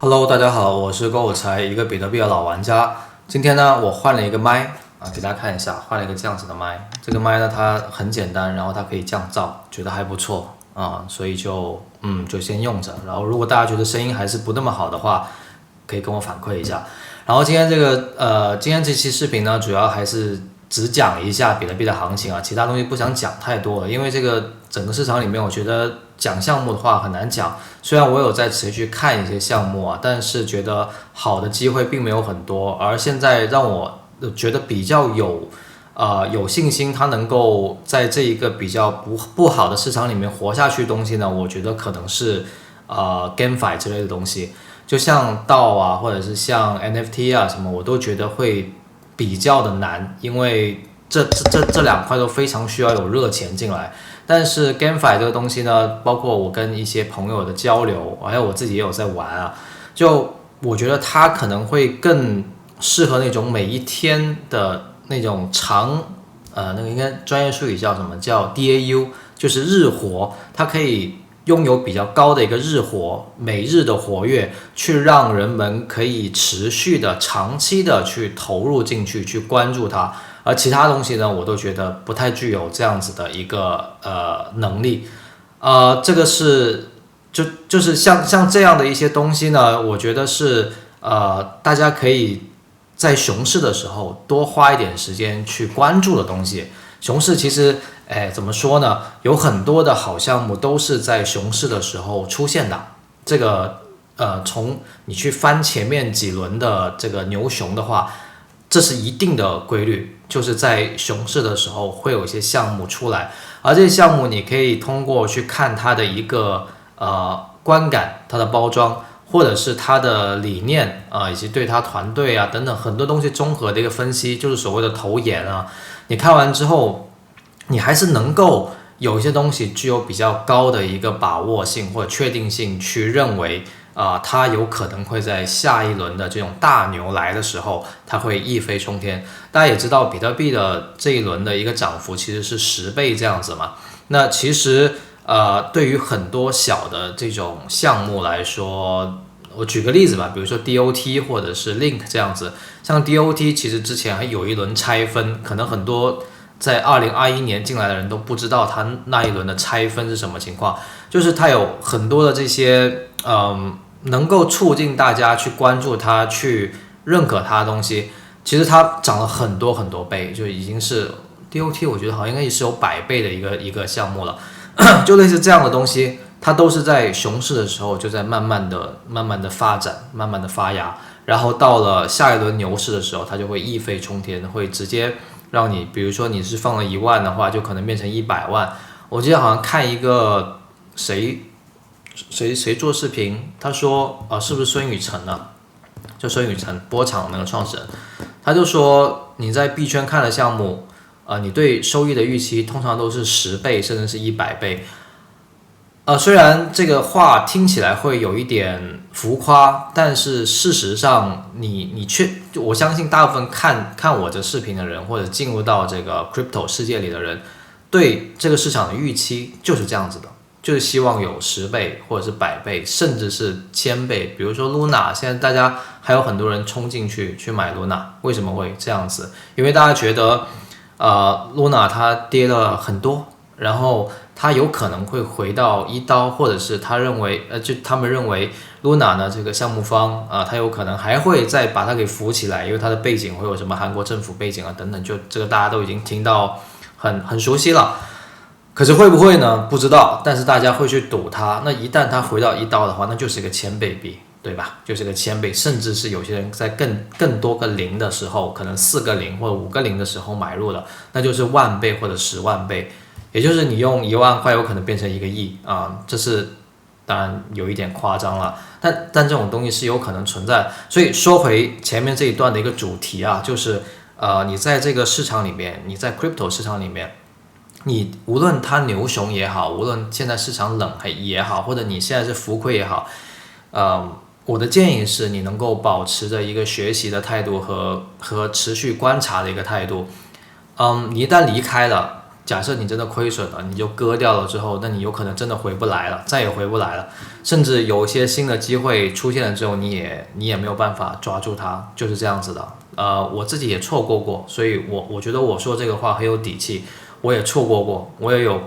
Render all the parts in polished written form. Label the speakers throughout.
Speaker 1: Hello，大家好，我是购物财，一个比特币的老玩家。今天呢，我换了一个麦给大家看一下，换了一个这样子的麦。这个麦呢，它很简单，然后它可以降噪，觉得还不错所以就先用着。然后如果大家觉得声音还是不那么好的话，可以跟我反馈一下。然后今天这期视频呢，主要还是只讲一下比特币的行情其他东西不想讲太多了，因为这个整个市场里面，我觉得讲项目的话很难讲。虽然我有在持续看一些项目但是觉得好的机会并没有很多。而现在让我觉得比较有信心，它能够在这一个比较不好的市场里面活下去的东西呢，我觉得可能是GameFi 之类的东西，就像道或者是像 NFT 什么，我都觉得会比较的难，因为这两块都非常需要有热钱进来。但是 GameFi 这个东西呢，包括我跟一些朋友的交流，还有我自己也有在玩就我觉得它可能会更适合那种每一天的那种那个应该专业术语叫什么，叫 DAU， 就是日活，它可以拥有比较高的一个日活，每日的活跃，去让人们可以持续的、长期的去投入进去，去关注它。而其他东西呢，我都觉得不太具有这样子的一个能力。这个是就是像这样的一些东西呢，我觉得是大家可以在熊市的时候多花一点时间去关注的东西。熊市其实怎么说呢，有很多的好项目都是在熊市的时候出现的。这个从你去翻前面几轮的这个牛熊的话，这是一定的规律，就是在熊市的时候会有一些项目出来，而这些项目你可以通过去看它的一个观感、它的包装，或者是它的理念以及对它团队等等很多东西综合的一个分析，就是所谓的投研你看完之后，你还是能够有一些东西具有比较高的一个把握性或者确定性，去认为它有可能会在下一轮的这种大牛来的时候，它会一飞冲天。大家也知道，比特币的这一轮的一个涨幅其实是10倍这样子嘛。那其实对于很多小的这种项目来说，我举个例子吧，比如说 DOT 或者是 Link 这样子。像 DOT 其实之前还有一轮拆分，可能很多在2021年进来的人都不知道它那一轮的拆分是什么情况，就是它有很多的这些能够促进大家去关注它、去认可它的东西，其实它涨了很多很多倍，就已经是 DOT， 我觉得好像应该也是有100倍的一个项目了。就类似这样的东西，它都是在熊市的时候就在慢慢的发展、慢慢的发芽，然后到了下一轮牛市的时候，它就会一飞冲天，会直接让你，比如说你是放了1万的话，就可能变成100万。我记得好像看一个谁做视频，他说是不是孙宇晨就孙宇晨波场那个创始人，他就说你在币圈看的项目你对收益的预期通常都是10倍甚至是100倍。虽然这个话听起来会有一点浮夸，但是事实上我相信大部分看我这视频的人，或者进入到这个 crypto 世界里的人，对这个市场的预期就是这样子的，就是希望有10倍或者是100倍，甚至是1000倍。比如说 Luna， 现在大家还有很多人冲进去买 Luna， 为什么会这样子？因为大家觉得Luna 它跌了很多，然后它有可能会回到1刀，或者是他们认为 Luna 呢这个项目方它有可能还会再把它给扶起来，因为它的背景会有什么韩国政府背景等等，就这个大家都已经听到很熟悉了。可是会不会呢？不知道，但是大家会去赌它。那一旦它回到1刀的话，那就是一个1000倍币，对吧？就是个1000倍，甚至是有些人在更多个零的时候，可能4个零或者5个零的时候买入了，那就是10000倍或者10万倍。也就是你用1万块有可能变成1个亿这是当然有一点夸张了，但这种东西是有可能存在。所以说回前面这一段的一个主题就是你在这个市场里面，你在 crypto 市场里面，你无论它牛熊也好，无论现在市场冷也好，或者你现在是浮亏也好，我的建议是你能够保持着一个学习的态度和持续观察的一个态度。你一旦离开了，假设你真的亏损了，你就割掉了之后，那你有可能真的回不来了，再也回不来了。甚至有一些新的机会出现了之后，你也没有办法抓住它，就是这样子的。我自己也错过过，所以我觉得我说这个话很有底气。我也错过过，我也有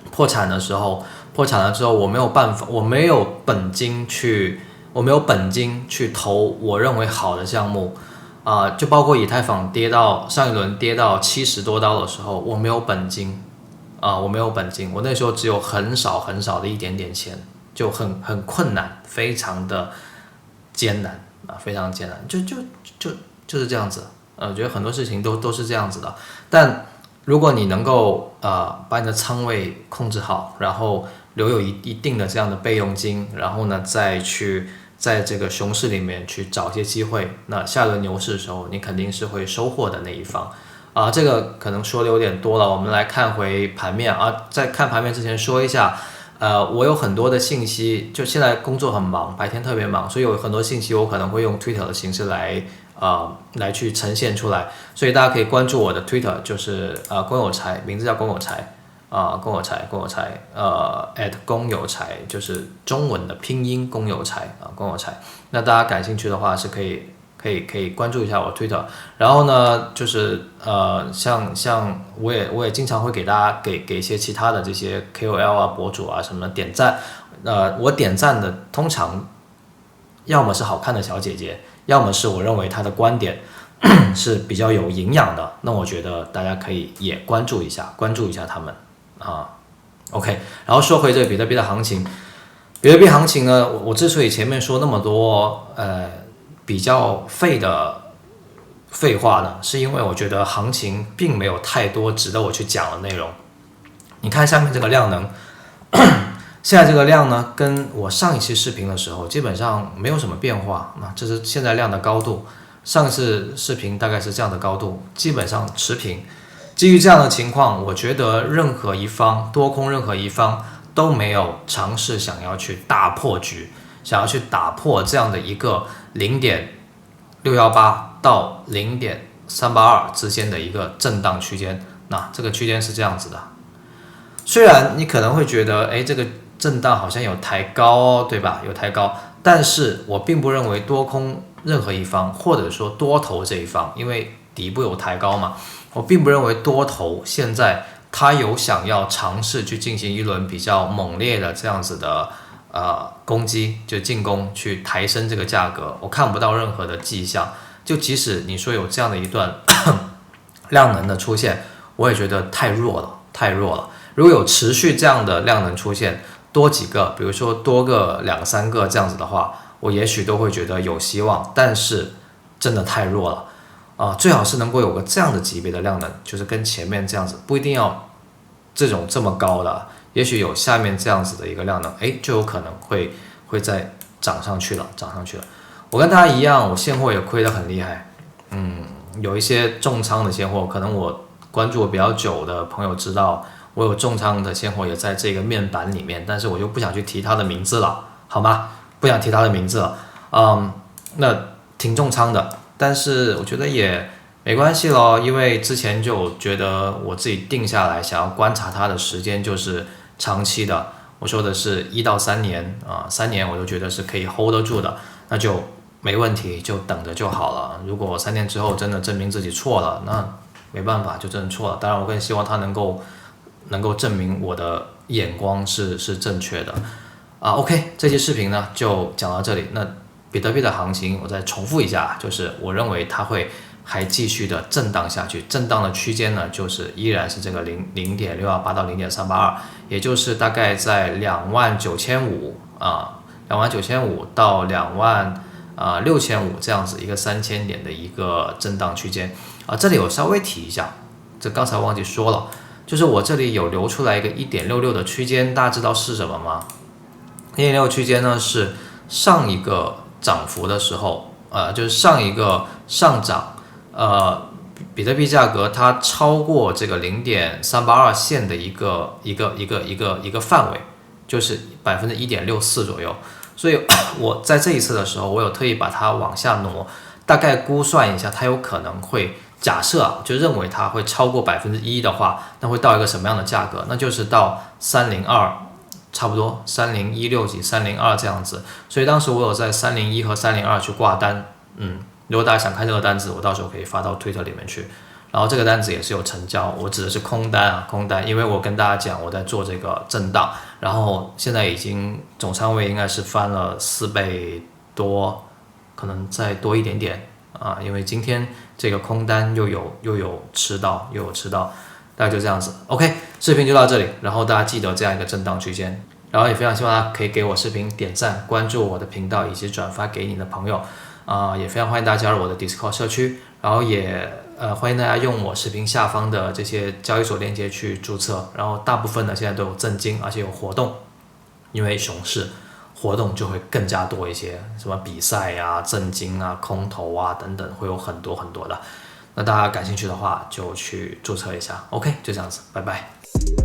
Speaker 1: 破产的时候，破产了之后我没有办法，我没有本金去投我认为好的项目。就包括以太坊上一轮跌到70多刀的时候，我没有本金，我没有本金，我那时候只有很少很少的一点点钱，就很困难，非常的艰难非常艰难，就是这样子。我觉得很多事情都是这样子的，但如果你能够把你的仓位控制好，然后留有一定的这样的备用金，然后呢再去在这个熊市里面去找一些机会，那下轮牛市的时候，你肯定是会收获的那一方。这个可能说的有点多了，我们来看回盘面在看盘面之前说一下，我有很多的信息，就现在工作很忙，白天特别忙，所以有很多信息我可能会用 Twitter 的形式来去呈现出来，所以大家可以关注我的 Twitter， 就是公有财，名字叫公有财。公有财@公有财就是中文的拼音公有财公有财。那大家感兴趣的话是可以关注一下我 Twitter。然后呢，就是像我也经常会给大家给一些其他的这些 KOL 博主什么点赞。我点赞的通常要么是好看的小姐姐，要么是我认为她的观点是比较有营养的。那我觉得大家可以也关注一下他们。OK， 然后说回这个比特币的行情，比特币行情呢，我之所以前面说那么多比较废话呢，是因为我觉得行情并没有太多值得我去讲的内容。你看下面这个量能，现在这个量呢，跟我上一期视频的时候基本上没有什么变化。这是现在量的高度，上次视频大概是这样的高度，基本上持平。基于这样的情况，我觉得任何一方多空任何一方都没有尝试想要去大破局，想要去打破这样的一个0.618到0.382之间的一个震荡区间。那这个区间是这样子的，虽然你可能会觉得这个震荡好像有抬高对吧，有抬高，但是我并不认为多空任何一方或者说多头这一方，因为底部有抬高嘛，我并不认为多头现在他有想要尝试去进行一轮比较猛烈的这样子的攻击，就进攻去抬升这个价格，我看不到任何的迹象。就即使你说有这样的一段量能的出现，我也觉得太弱了。如果有持续这样的量能出现，多几个，比如说多个2、3个这样子的话，我也许都会觉得有希望，但是真的太弱了。最好是能够有个这样的级别的量能，就是跟前面这样子，不一定要这么高的，也许有下面这样子的一个量能，就有可能会再涨上去了。我跟大家一样，我现货也亏得很厉害，有一些重仓的现货，可能我关注我比较久的朋友知道，我有重仓的现货也在这个面板里面，但是我就不想去提它的名字了，好吗？不想提它的名字了，那挺重仓的。但是我觉得也没关系咯，因为之前就觉得我自己定下来想要观察它的时间就是长期的，我说的是1到3年3年我都觉得是可以 hold 得住的，那就没问题，就等着就好了。如果3年之后真的证明自己错了，那没办法，就真的错了。当然我更希望它能够证明我的眼光是正确的。OK， 这期视频呢就讲到这里。那比特币的行情我再重复一下，就是我认为它会还继续的震荡下去，震荡的区间呢就是依然是这个0.618到0.382，也就是大概在29500到26000这样子一个3000点的一个震荡区间。这里我稍微提一下，这刚才忘记说了，就是我这里有留出来一个1.66的区间，大家知道是什么吗？1.6区间呢是上一个涨幅的时候，就是上一个上涨，比特币价格它超过这个0.382线的一个范围，就是 1.64% 左右。所以我在这一次的时候，我有特意把它往下挪，大概估算一下，它有可能会假设啊，就认为它会超过1%的话，那会到一个什么样的价格？那就是到302，差不多3016几、302这样子。所以当时我有在301和302去挂单，如果大家想看这个单子，我到时候可以发到推特里面去。然后这个单子也是有成交，我指的是空单，因为我跟大家讲我在做这个震荡，然后现在已经总仓位应该是翻了4倍多，可能再多一点点啊，因为今天这个空单又有吃到，大概就这样子。OK， 视频就到这里，然后大家记得这样一个震荡区间，然后也非常希望大家可以给我视频点赞、关注我的频道以及转发给你的朋友也非常欢迎大家加入我的 Discord 社区，然后也欢迎大家用我视频下方的这些交易所链接去注册，然后大部分呢现在都有赠金，而且有活动，因为熊市活动就会更加多一些，什么比赛啊、赠金啊、空投啊等等，会有很多的。那大家感兴趣的话就去注册一下。OK， 就这样子，拜拜。